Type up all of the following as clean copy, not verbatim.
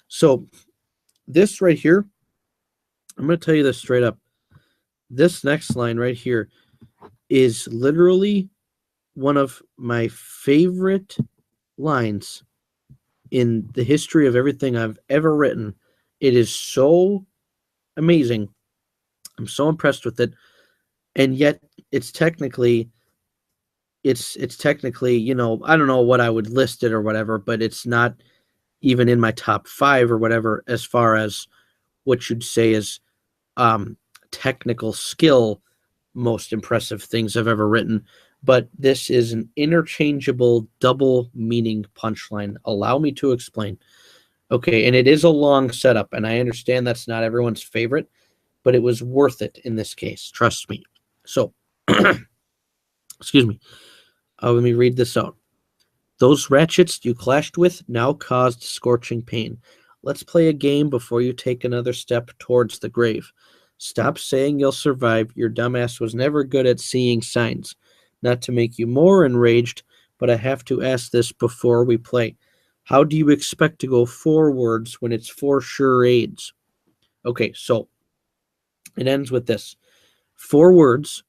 So this right here, I'm going to tell you this straight up. This next line right here is literally one of my favorite lines in the history of everything I've ever written. It is so amazing. I'm so impressed with it. And yet it's technically, you know, I don't know what I would list it or whatever, but it's not even in my top 5 or whatever as far as what you'd say is technical skill, most impressive things I've ever written. But this is an interchangeable double meaning punchline. Allow me to explain. Okay, and it is a long setup, and I understand that's not everyone's favorite, but it was worth it in this case. Trust me. So, excuse me. Let me read this out. Those ratchets you clashed with now caused scorching pain. Let's play a game before you take another step towards the grave. Stop saying you'll survive. Your dumbass was never good at seeing signs. Not to make you more enraged, but I have to ask this before we play. How do you expect to go forwards when it's forsure-A.I.D.S? Okay, so it ends with this. 4 words,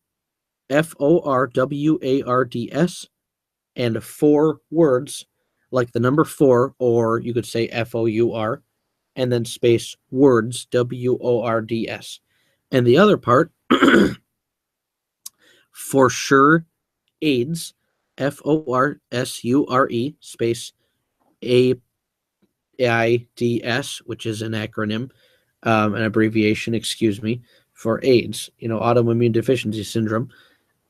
F-O-R-W-A-R-D-S, and 4 words, like the number 4, or you could say F-O-U-R, and then space words, W-O-R-D-S. And the other part, forsure-A.I.D.S, F-O-R-S-U-R-E, space A-I-D-S, which is an acronym, an abbreviation, excuse me, for AIDS, you know, autoimmune deficiency syndrome.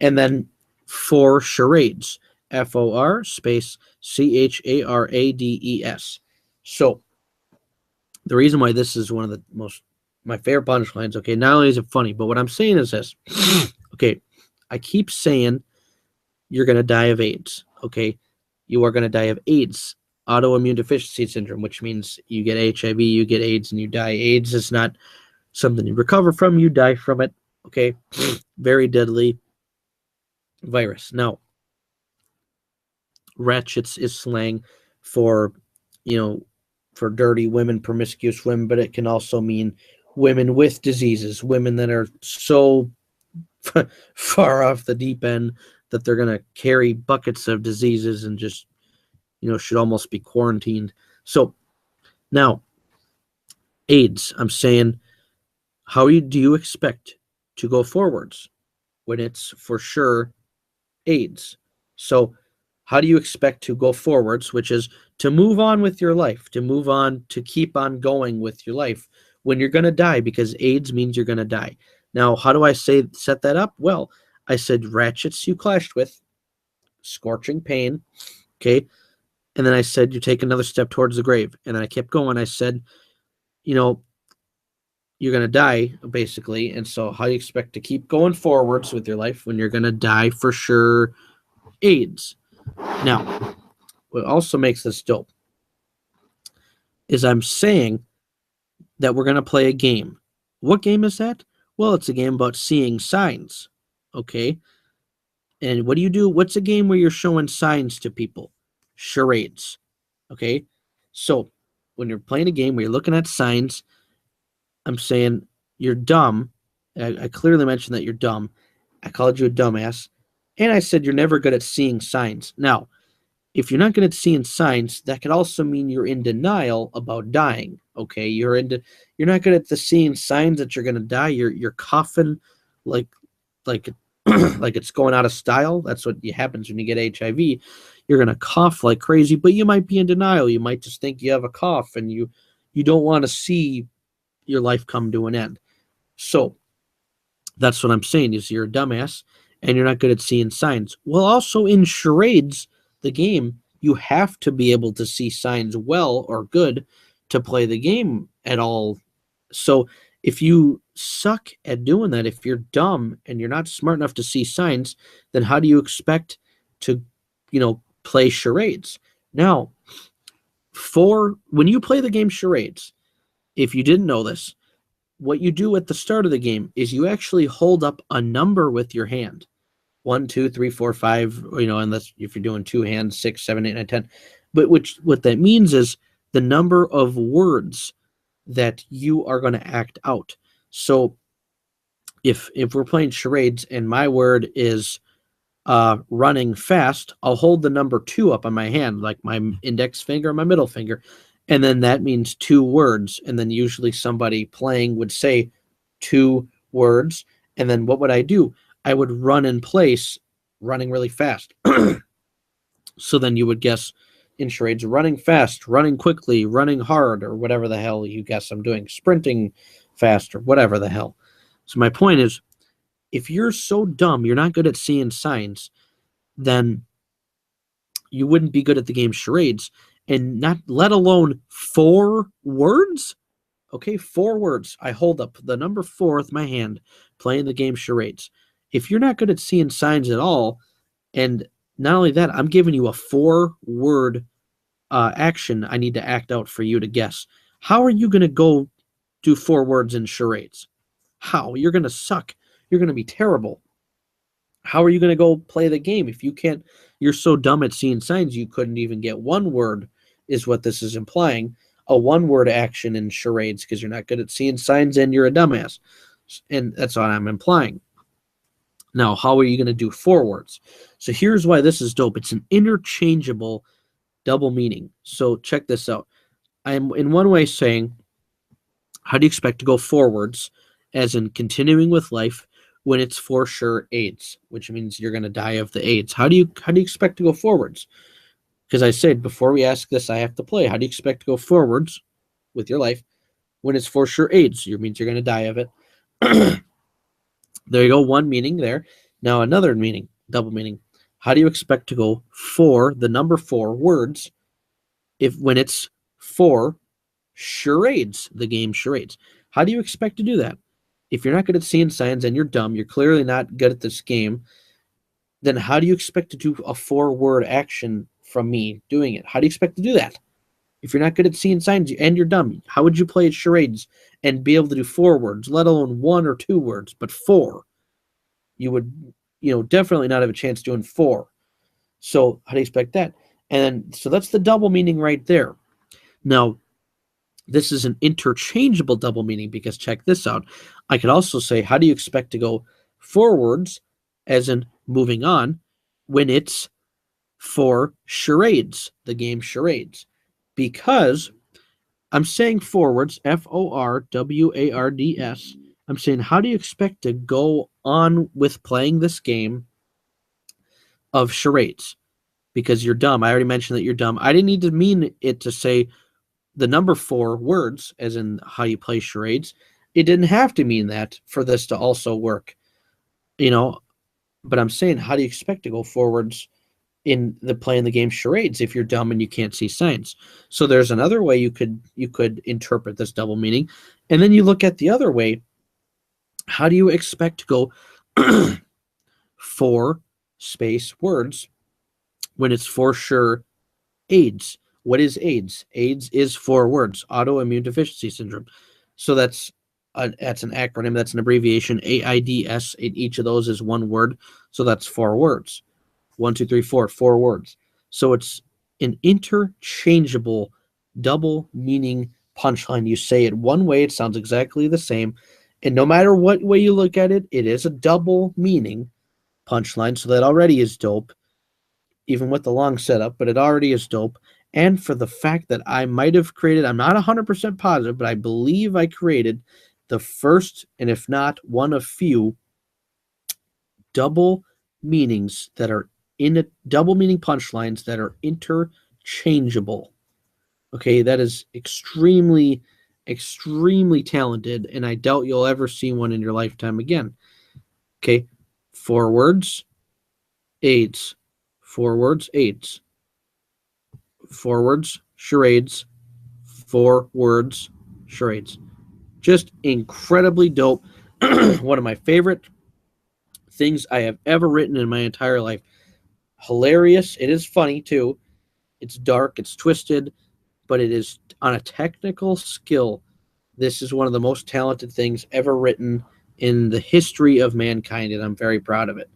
And then for-charades, F-O-R space C-H-A-R-A-D-E-S. So the reason why this is one of the my favorite punchlines, okay, not only is it funny, but what I'm saying is this. Okay, I keep saying you're going to die of AIDS, okay? You are going to die of AIDS, autoimmune deficiency syndrome, which means you get HIV, you get AIDS, and you die. AIDS is not something you recover from, you die from it, okay? Very deadly virus. Now, ratchets is slang for, you know, for dirty women, promiscuous women, but it can also mean women with diseases, women that are so far off the deep end that they're going to carry buckets of diseases and just, you know, should almost be quarantined. So now, AIDS, I'm saying, how do you expect to go forwards when it's for sure AIDS? So how do you expect to go forwards, which is to move on with your life, to move on, to keep on going with your life when you're going to die, because AIDS means you're going to die. Now, how do I set that up? Well, I said ratchets you clashed with, scorching pain, okay? And then I said you take another step towards the grave. And then I kept going. I said, you know, you're going to die, basically. And so how do you expect to keep going forwards with your life when you're going to die for sure AIDS? Now, what also makes this dope is I'm saying that we're going to play a game. What game is that? Well, it's a game about seeing signs, okay? And what do you do? What's a game where you're showing signs to people? Charades, okay? So when you're playing a game where you're looking at signs, I'm saying you're dumb. I clearly mentioned that you're dumb. I called you a dumbass. And I said you're never good at seeing signs. Now, if you're not good at seeing signs, that could also mean you're in denial about dying. Okay, you're not good at the seeing signs that you're gonna die. You're coughing like like it's going out of style. That's what happens when you get HIV. You're gonna cough like crazy, but you might be in denial. You might just think you have a cough, and you don't want to see your life come to an end. So that's what I'm saying is you're a dumbass and you're not good at seeing signs. Well, also in charades, the game, you have to be able to see signs well or good to play the game at all. So if you suck at doing that, if you're dumb and you're not smart enough to see signs, then how do you expect to, you know, play charades? Now, when you play the game charades, if you didn't know this, what you do at the start of the game is you actually hold up a number with your hand. 1, 2, 3, 4, 5, you know, unless if you're doing 2 hands, 6, 7, 8, 9, 10. But what that means is the number of words that you are going to act out. So if we're playing charades and my word is running fast, I'll hold the number 2 up on my hand, like my index finger, my middle finger, and then that means 2 words. And then usually somebody playing would say 2 words, and then what would I do? I would run in place, running really fast. So then you would guess in charades, running fast, running quickly, running hard, or whatever the hell you guess I'm doing, sprinting fast, or whatever the hell. So my point is, if you're so dumb, you're not good at seeing signs, then you wouldn't be good at the game charades, and not let alone 4 words. Okay, 4 words. I hold up the number 4 with my hand, playing the game charades. If you're not good at seeing signs at all, and not only that, I'm giving you a 4-word action I need to act out for you to guess. How are you going to go do 4 words in charades? How? You're going to suck. You're going to be terrible. How are you going to go play the game if you can't? You're so dumb at seeing signs you couldn't even get 1 word, is what this is implying. A 1-word action in charades because you're not good at seeing signs and you're a dumbass. And that's what I'm implying. Now, how are you going to do 4 words? So here's why this is dope. It's an interchangeable double meaning. So check this out. I'm in one way saying, how do you expect to go forwards, as in continuing with life, when it's for sure AIDS, which means you're going to die of the AIDS? How do you expect to go forwards? Because I said before we ask this, I have to play. How do you expect to go forwards with your life when it's for sure AIDS? It means you're going to die of it. There you go, one meaning there. Now another meaning, double meaning. How do you expect to go for the number 4 words when it's for charades, the game charades? How do you expect to do that? If you're not good at seeing signs and you're dumb, you're clearly not good at this game, then how do you expect to do a 4-word action from me doing it? How do you expect to do that? If you're not good at seeing signs and you're dumb, how would you play charades and be able to do 4 words, let alone 1 or 2 words, but 4? You would, definitely not have a chance doing 4. So how do you expect that? And then, so that's the double meaning right there. Now, this is an interchangeable double meaning because check this out. I could also say, how do you expect to go forwards, as in moving on, when it's for charades, the game charades? Because I'm saying forwards, forwards. I'm saying, how do you expect to go on with playing this game of charades? Because you're dumb. I already mentioned that you're dumb. I didn't need to mean it to say the number 4 words, as in how you play charades. It didn't have to mean that for this to also work, But I'm saying, how do you expect to go forwards in the playing the game charades if you're dumb and you can't see signs? So there's another way you could interpret this double meaning, and then you look at the other way. How do you expect to go 4 space words when it's for sure AIDS? What is AIDS? AIDS is 4 words, autoimmune deficiency syndrome. So that's an acronym, that's an abbreviation, A.I.D.S. Each of those is 1 word, so that's 4 words. 1, 2, 3, 4, 4 words. So it's an interchangeable double meaning punchline. You say it one way, it sounds exactly the same, and no matter what way you look at it, it is a double meaning punchline, so that already is dope, even with the long setup, but it already is dope. And for the fact that I might have created, I'm not 100% positive, but I believe I created the first, and if not one of few, double meanings that are in a double meaning punchlines that are interchangeable. Okay, that is extremely, extremely talented, and I doubt you'll ever see one in your lifetime again. Okay, 4 words, AIDS. 4 words, AIDS. 4 words, charades. 4 words, charades. Just incredibly dope. One of my favorite things I have ever written in my entire life. Hilarious. It is funny, too. It's dark. It's twisted. But it is, on a technical skill, this is one of the most talented things ever written in the history of mankind, and I'm very proud of it.